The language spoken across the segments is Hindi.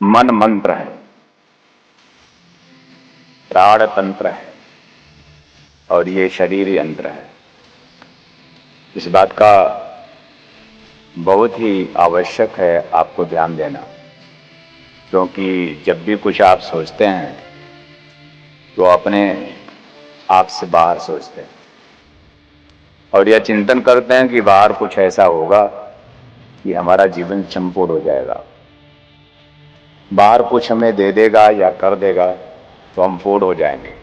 मन मंत्र है, प्राण तंत्र है और ये शरीर यंत्र है। इस बात का बहुत ही आवश्यक है आपको ध्यान देना, क्योंकि जब भी कुछ आप सोचते हैं तो अपने आप से बाहर सोचते हैं और यह चिंतन करते हैं कि बाहर कुछ ऐसा होगा कि हमारा जीवन संपूर्ण हो जाएगा। बाहर कुछ हमें दे देगा या कर देगा तो हम पूर्ण हो जाएंगे।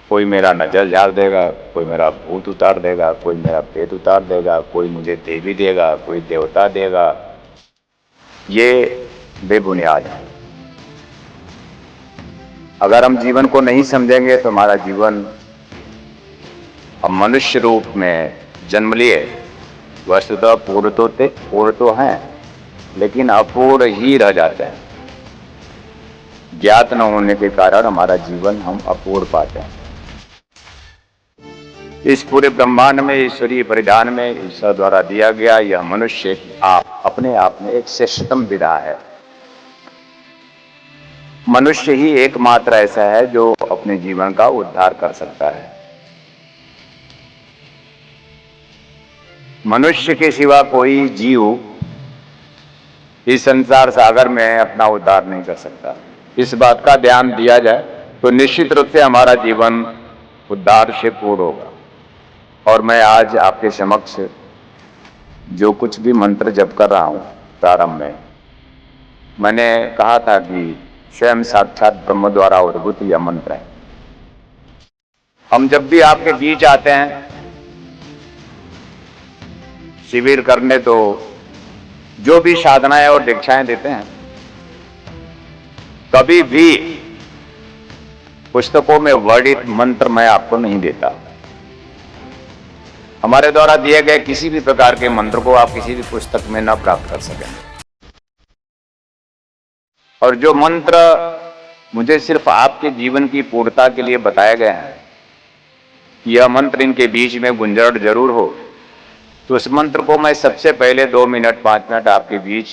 कोई मेरा नजर झाड़ देगा, कोई मेरा भूत उतार देगा, कोई मेरा पेट उतार देगा, कोई मुझे देवी देगा, कोई देवता देगा। ये बेबुनियाद है। अगर हम जीवन को नहीं समझेंगे तो हमारा जीवन, हम मनुष्य रूप में जन्म लिए, वस्तुतः पूर्ण तो हैं लेकिन अपूर्ण ही रह जाते हैं। ज्ञात न होने के कारण हमारा जीवन हम अपूर्ण पाते हैं। इस पूरे ब्रह्मांड में, ईश्वरीय परिधान में ईश्वर द्वारा दिया गया यह मनुष्य अपने आप में एक श्रेष्ठतम विधा है। मनुष्य ही एकमात्र ऐसा है जो अपने जीवन का उद्धार कर सकता है। मनुष्य के सिवा कोई जीव इस संसार सागर में अपना उद्धार नहीं कर सकता। इस बात का ध्यान दिया जाए तो निश्चित रूप से हमारा जीवन उद्धार से पूर्ण होगा। और मैं आज आपके समक्ष जो कुछ भी मंत्र जप कर रहा हूं, प्रारंभ में मैंने कहा था कि स्वयं साक्षात ब्रह्म द्वारा उद्भूत यह मंत्र है। हम जब भी आपके बीच आते हैं शिविर करने, तो जो भी साधनाएं और दीक्षाएं देते हैं, कभी भी पुस्तकों में वर्णित मंत्र मैं आपको नहीं देता। हमारे द्वारा दिए गए किसी भी प्रकार के मंत्र को आप किसी भी पुस्तक में न प्राप्त कर सकें। और जो मंत्र मुझे सिर्फ आपके जीवन की पूर्णता के लिए बताए गए हैं, यह मंत्र इनके बीच में गुंजरण जरूर हो, तो उस मंत्र को मैं सबसे पहले 2 मिनट 5 मिनट आपके बीच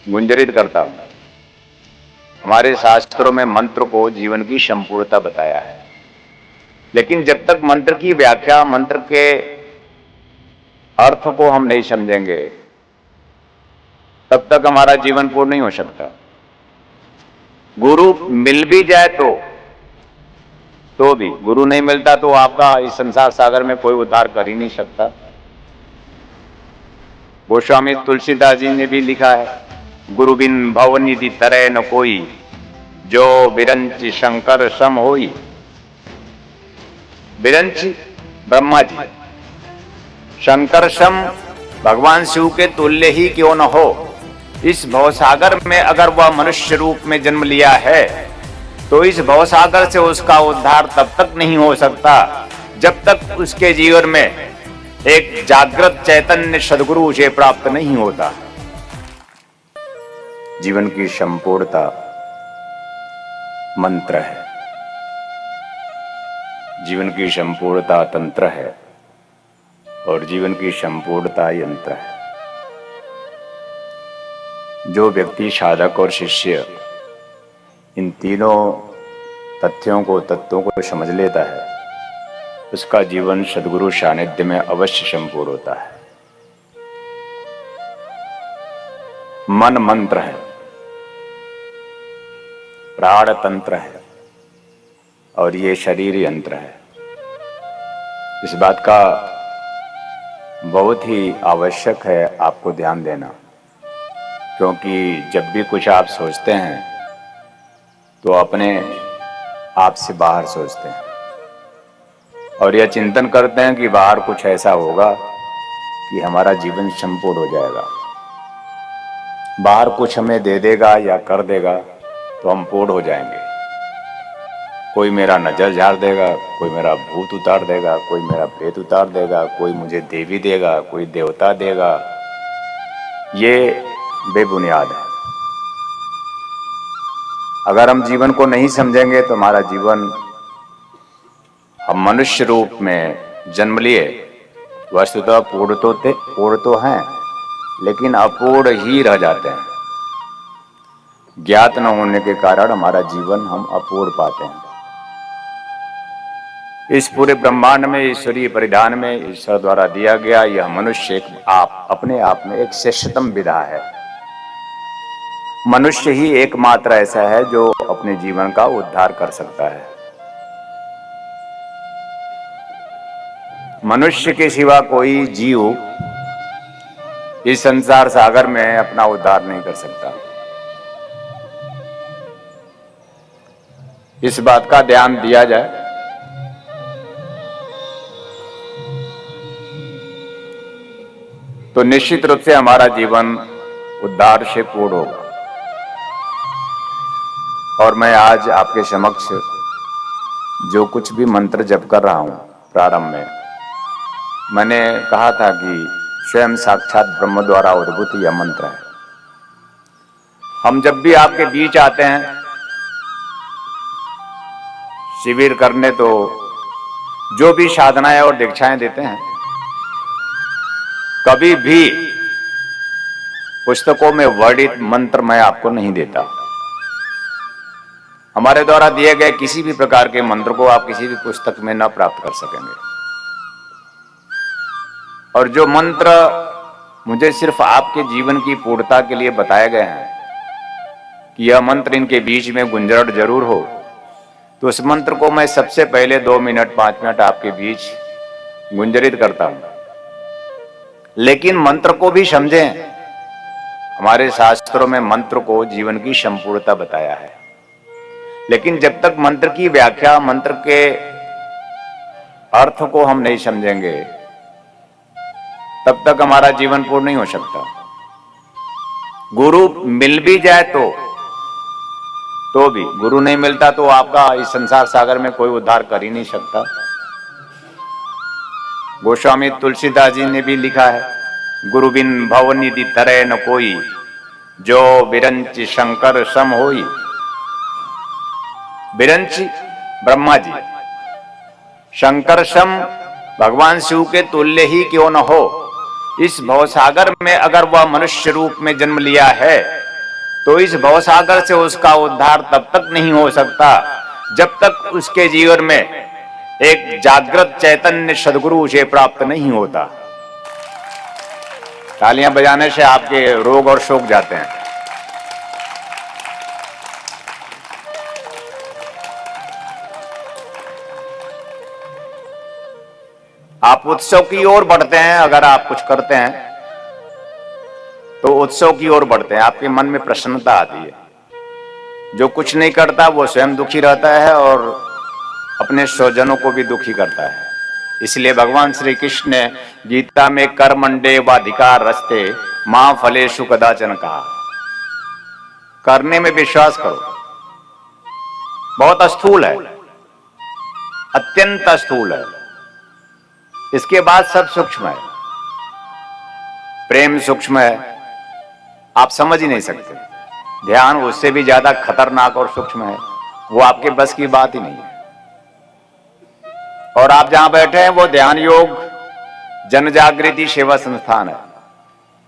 गुंजरित करता हूं। हमारे शास्त्रों में मंत्र को जीवन की संपूर्णता बताया है, लेकिन जब तक मंत्र की व्याख्या, मंत्र के अर्थ को हम नहीं समझेंगे, तब तक हमारा जीवन पूर्ण नहीं हो सकता। गुरु मिल भी जाए तो भी, गुरु नहीं मिलता तो आपका इस संसार सागर में कोई उद्धार कर ही नहीं सकता। गोस्वामी तुलसीदास जी ने भी लिखा है, गुरु बिन भवनिधि तरय न कोई, जो बिरंची शंकर सम होई। बिरंची ब्रह्मा जी, शंकर सम भगवान शिव के तुल्य ही क्यों न हो। इस भवसागर में अगर वह मनुष्य रूप में जन्म लिया है तो इस भवसागर से उसका उद्धार तब तक नहीं हो सकता जब तक उसके जीवन में एक जागृत चैतन्य सद्गुरु उसे प्राप्त नहीं होता। जीवन की संपूर्णता मंत्र है, जीवन की संपूर्णता तंत्र है और जीवन की संपूर्णता यंत्र है। जो व्यक्ति, साधक और शिष्य इन तीनों तत्वों को समझ लेता है, उसका जीवन सद्गुरु सानिध्य में अवश्य संपूर्ण होता है। मन मंत्र है, प्राण तंत्र है और ये शरीर यंत्र है। इस बात का बहुत ही आवश्यक है आपको ध्यान देना, क्योंकि जब भी कुछ आप सोचते हैं तो अपने आप से बाहर सोचते हैं और यह चिंतन करते हैं कि बाहर कुछ ऐसा होगा कि हमारा जीवन संपूर्ण हो जाएगा। बाहर कुछ हमें दे देगा या कर देगा तो हम पूर्ण हो जाएंगे। कोई मेरा नजर झाड़ देगा, कोई मेरा भूत उतार देगा, कोई मेरा प्रेत उतार देगा, कोई मुझे देवी देगा, कोई देवता देगा। ये बेबुनियाद है। अगर हम जीवन को नहीं समझेंगे तो हमारा जीवन, हम मनुष्य रूप में जन्म लिए, वस्तुतः पूर्ण तो हैं लेकिन अपूर्ण ही रह जाते हैं। ज्ञात न होने के कारण हमारा जीवन हम अपूर्ण पाते हैं। इस पूरे ब्रह्मांड में, ईश्वरीय परिधान में ईश्वर द्वारा दिया गया यह मनुष्य अपने आप में एक श्रेष्ठतम विधा है। मनुष्य ही एकमात्र ऐसा है जो अपने जीवन का उद्धार कर सकता है। मनुष्य के सिवा कोई जीव इस संसार सागर में अपना उद्धार नहीं कर सकता। इस बात का ध्यान दिया जाए तो निश्चित रूप से हमारा जीवन उद्धार से पूर्ण होगा। और मैं आज आपके समक्ष जो कुछ भी मंत्र जप कर रहा हूं, प्रारंभ में मैंने कहा था कि स्वयं साक्षात ब्रह्म द्वारा उद्भूत यह मंत्र है। हम जब भी आपके बीच आते हैं शिविर करने, तो जो भी साधनाएं और दीक्षाएं देते हैं, कभी भी पुस्तकों में वर्णित मंत्र मैं आपको नहीं देता। हमारे द्वारा दिए गए किसी भी प्रकार के मंत्र को आप किसी भी पुस्तक में न प्राप्त कर सकेंगे। और जो मंत्र मुझे सिर्फ आपके जीवन की पूर्णता के लिए बताए गए हैं कि यह मंत्र इनके बीच में गुंजरट जरूर हो, तो उस मंत्र को मैं सबसे पहले 2 मिनट 5 मिनट आपके बीच गुंजरित करता हूं। लेकिन मंत्र को भी समझें। हमारे शास्त्रों में मंत्र को जीवन की संपूर्णता बताया है, लेकिन जब तक मंत्र की व्याख्या, मंत्र के अर्थ को हम नहीं समझेंगे, तब तक हमारा जीवन पूर्ण नहीं हो सकता। गुरु मिल भी जाए तो भी, गुरु नहीं मिलता तो आपका इस संसार सागर में कोई उद्धार कर ही नहीं सकता। गोस्वामी तुलसीदास जी ने भी लिखा है, गुरु बिन भवनिधि तरय न कोई, जो बिरंच शंकर सम होई। बिरंच ब्रह्मा जी, शंकर सम भगवान शिव के तुल्य ही क्यों न हो। इस भवसागर में अगर वह मनुष्य रूप में जन्म लिया है, तो इस भवसागर से उसका उद्धार तब तक नहीं हो सकता जब तक उसके जीवन में एक जागृत चैतन्य सद्गुरु उसे प्राप्त नहीं होता। तालियां बजाने से आपके रोग और शोक जाते हैं। आप उत्सव की ओर बढ़ते हैं। अगर आप कुछ करते हैं तो उत्सव की ओर बढ़ते हैं, आपके मन में प्रसन्नता आती है। जो कुछ नहीं करता वो स्वयं दुखी रहता है और अपने स्वजनों को भी दुखी करता है। इसलिए भगवान श्री कृष्ण ने गीता में कर्मण्डे वाधिकार रस्ते मां फलेषु कदाचन कहा। करने में विश्वास करो। बहुत स्थूल है, अत्यंत स्थूल है। इसके बाद सब सूक्ष्म है। प्रेम सूक्ष्म है, आप समझ ही नहीं सकते। ध्यान उससे भी ज्यादा खतरनाक और सूक्ष्म है, वो आपके बस की बात ही नहीं है। और आप जहां बैठे हैं वो ध्यान योग जन जागृति सेवा संस्थान है।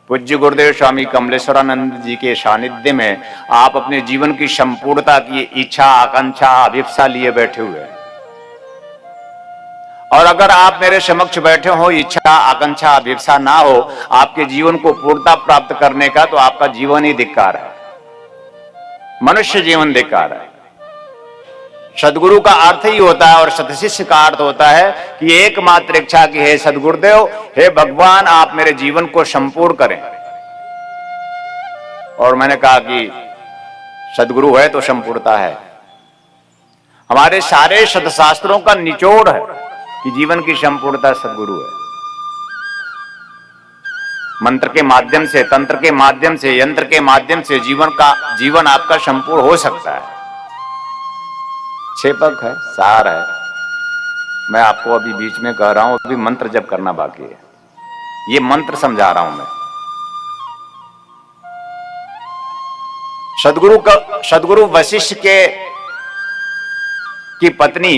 पूज्य गुरुदेव स्वामी कमलेश्वरानंद जी के सानिध्य में आप अपने जीवन की संपूर्णता की इच्छा, आकांक्षा, अभिप्सा लिए बैठे हुए हैं। और अगर आप मेरे समक्ष बैठे हो, इच्छा, आकांक्षा, अभिप्सा ना हो आपके जीवन को पूर्णता प्राप्त करने का, तो आपका जीवन ही धिक्कार है। मनुष्य जीवन धिक्कार है। सदगुरु का अर्थ ही होता है और सतशिष्य का अर्थ होता है कि एकमात्र इच्छा की हे सदगुरुदेव, हे भगवान, आप मेरे जीवन को संपूर्ण करें। और मैंने कहा कि सदगुरु है तो संपूर्णता है। हमारे सारे सदशास्त्रों का निचोड़ है कि जीवन की संपूर्णता सदगुरु है। मंत्र के माध्यम से, तंत्र के माध्यम से, यंत्र के माध्यम से जीवन आपका संपूर्ण हो सकता है। छेपक है, सार है। मैं आपको अभी बीच में कह रहा हूं, अभी मंत्र जप करना बाकी है। ये मंत्र समझा रहा हूं मैं। सदगुरु वशिष्ठ की पत्नी,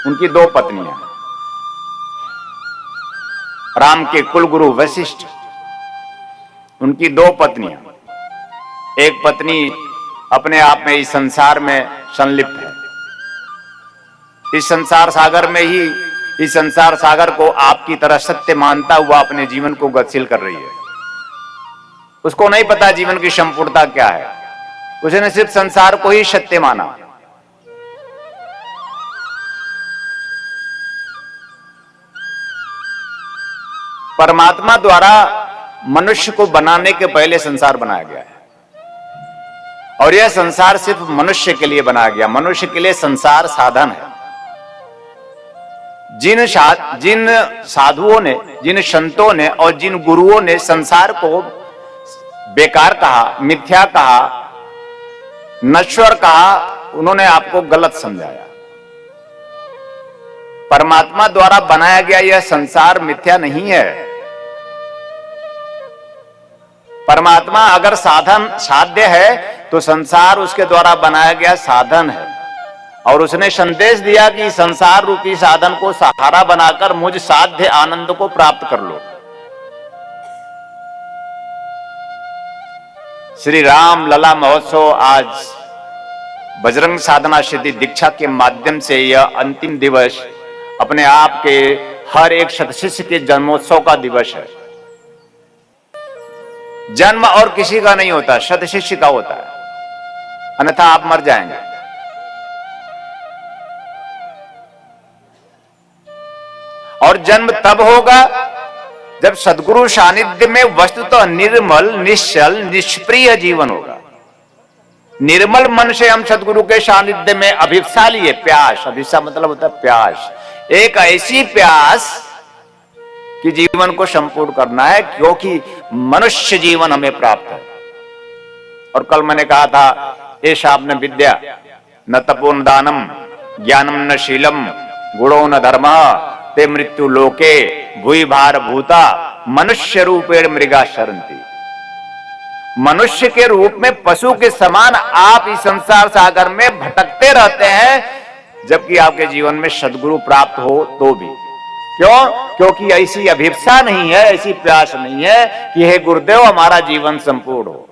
उनकी 2 पत्नियां, राम के कुल गुरु वशिष्ठ, उनकी 2 पत्नियां। एक पत्नी अपने आप में इस संसार में संलिप्त है। इस संसार सागर में ही, इस संसार सागर को आपकी तरह सत्य मानता हुआ अपने जीवन को गतिशील कर रही है। उसको नहीं पता जीवन की संपूर्णता क्या है, उसने सिर्फ संसार को ही सत्य माना। परमात्मा द्वारा मनुष्य को बनाने के पहले संसार बनाया गया है, और यह संसार सिर्फ मनुष्य के लिए बनाया गया। मनुष्य के लिए संसार साधन है। जिन साधुओं ने, जिन संतों ने और जिन गुरुओं ने संसार को बेकार कहा, मिथ्या कहा, नश्वर कहा, उन्होंने आपको गलत समझाया। परमात्मा द्वारा बनाया गया यह संसार मिथ्या नहीं है। परमात्मा अगर साधन साध्य है तो संसार उसके द्वारा बनाया गया साधन है, और उसने संदेश दिया कि संसार रूपी साधन को सहारा बनाकर मुझ साध्य आनंद को प्राप्त कर लो। श्री राम लला महोत्सव आज बजरंग साधना सिद्धि दीक्षा के माध्यम से यह अंतिम दिवस अपने आप के हर एक सतशिष्य के जन्मोत्सव का दिवस है। जन्म और किसी का नहीं होता, सतशिष्य का होता है, अन्यथा आप मर जाएंगे। और जन्म तब होगा जब सद्गुरु सानिध्य में वस्तुतः निर्मल, निश्चल, निष्प्रिय जीवन होगा। निर्मल मन से हम सद्गुरु के सानिध्य में अभिप्सा लिए, प्यास, अभिप्सा मतलब होता है प्यास, एक ऐसी प्यास कि जीवन को संपूर्ण करना है, क्योंकि मनुष्य जीवन हमें प्राप्त है। और कल मैंने कहा था, ऐसा आपने विद्या न तपो न दानम ज्ञानम न शीलम गुणो न धर्म ते मृत्यु लोके भूई भार भूता मनुष्य रूपेण मृगा शरंती। मनुष्य के रूप में पशु के समान आप इस संसार सागर में भटकते रहते हैं, जबकि आपके जीवन में सद्गुरु प्राप्त हो तो भी। क्यों? क्योंकि ऐसी अभिप्सा नहीं है, ऐसी प्यास नहीं है कि हे गुरुदेव हमारा जीवन संपूर्ण हो।